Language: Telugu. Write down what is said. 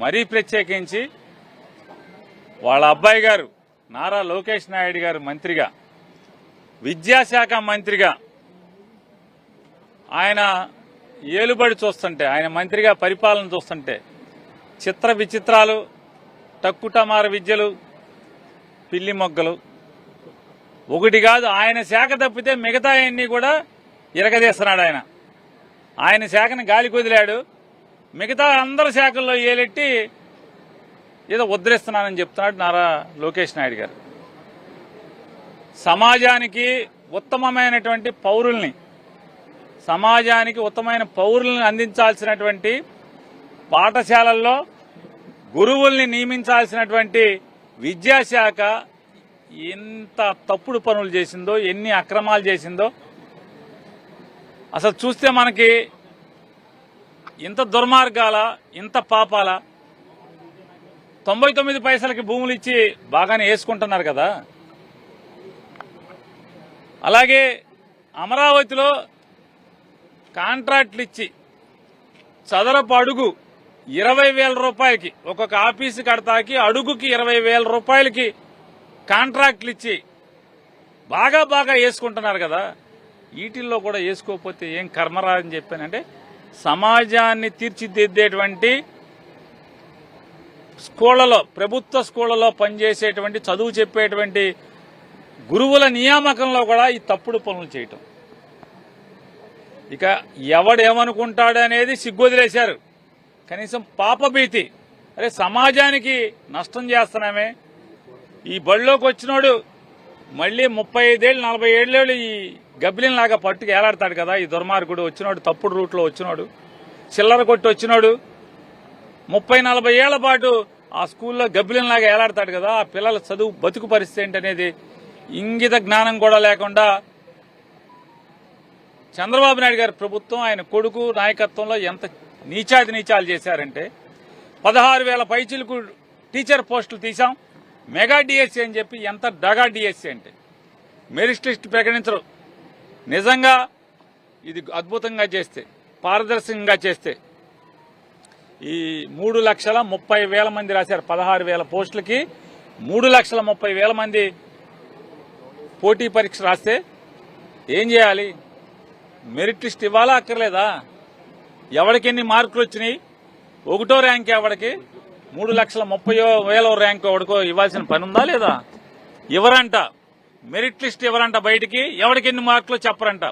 మరీ ప్రత్యేకించి వాళ్ళ అబ్బాయి గారు నారా లోకేష్ నాయుడు గారు మంత్రిగా, విద్యాశాఖ మంత్రిగా ఆయన ఏలుబడి చూస్తుంటే, ఆయన మంత్రిగా పరిపాలన చూస్తుంటే చిత్ర విచిత్రాలు, టక్కుటమార విద్యలు, పిల్లి మొగ్గలు ఒకటి కాదు. ఆయన శాఖ తప్పితే మిగతా అన్ని కూడా ఇరగదీస్తున్నాడు. ఆయన శాఖను గాలి కుదిలాడు, మిగతా అందరి శాఖల్లో ఏలెట్టి ఏదో ఉద్ధరిస్తున్నానని చెప్తున్నాడు నారా లోకేష్ నాయుడు గారు. సమాజానికి ఉత్తమమైనటువంటి పౌరుల్ని అందించాల్సినటువంటి పాఠశాలల్లో గురువుల్ని నియమించాల్సినటువంటి విద్యాశాఖ ఎంత తప్పుడు పనులు చేసిందో, ఎన్ని అక్రమాలు చేసిందో అసలు చూస్తే మనకి ఇంత దుర్మార్గాల, ఇంత పాపాల. 99 పైసలకి భూములు ఇచ్చి బాగానే వేసుకుంటున్నారు కదా. అలాగే అమరావతిలో కాంట్రాక్ట్లు ఇచ్చి చదరపు అడుగు 20,000 రూపాయలకి, ఒక్కొక్క ఆఫీసు కడతాకి అడుగుకి 20,000 రూపాయలకి కాంట్రాక్ట్లు ఇచ్చి బాగా వేసుకుంటున్నారు కదా. వీటిల్లో కూడా వేసుకోకపోతే ఏం కర్మరా అని చెప్పానంటే, సమాజాన్ని తీర్చిదిద్దేటువంటి స్కూళ్లలో, ప్రభుత్వ స్కూళ్లలో పనిచేసేటువంటి, చదువు చెప్పేటువంటి గురువుల నియామకంలో కూడా ఈ తప్పుడు పనులు చేయటం. ఇక ఎవడేమనుకుంటాడనేది సిగ్గొదిలేశారు. కనీసం పాపభీతి, అరే సమాజానికి నష్టం చేస్తున్నామే. ఈ బడిలోకి వచ్చినోడు మళ్ళీ 35 ఏళ్ళు 40 ఏళ్ళు ఈ గబ్బిలిన్ లాగా పట్టుకు ఏలాడతాడు కదా. ఈ దుర్మార్గుడు వచ్చినోడు, తప్పుడు రూట్లో వచ్చినోడు, చిల్లర కొట్టి వచ్చినోడు 30-40 ఏళ్ల పాటు ఆ స్కూల్లో గబ్బిలిన్ లాగా ఏలాడతాడు కదా. ఆ పిల్లల చదువు బతుకు పరిస్థితి ఏంటనేది ఇంగిత జ్ఞానం కూడా లేకుండా చంద్రబాబు నాయుడు గారి ప్రభుత్వం, ఆయన కొడుకు నాయకత్వంలో ఎంత నీచాలు చేశారంటే, 16,000 పైచిలకు టీచర్ పోస్టులు తీసాం, మెగా డిఎస్సీ అని చెప్పి ఎంత డగా డిఎస్సీ అంటే మెరిట్ లిస్ట్ ప్రకటించరు. నిజంగా ఇది అద్భుతంగా చేస్తే, పారదర్శకంగా చేస్తే ఈ 3,30,000 మంది రాశారు. 16,000 పోస్టులకి 3,30,000 మంది పోటీ పరీక్ష రాస్తే ఏం చేయాలి? మెరిట్ లిస్ట్ ఇవ్వాలా అక్కర్లేదా? ఎవరికి ఎన్ని మార్కులు వచ్చినాయి, 1వ ర్యాంక్ ఎవడికి, 3,30,000 ర్యాంక్ ఎవడికో ఇవ్వాల్సిన పని ఉందా లేదా? ఎవరంట మెరిట్ లిస్ట్ ఎవరంట బయటికి, ఎవరికి ఎన్ని మార్కులు చెప్పరంట.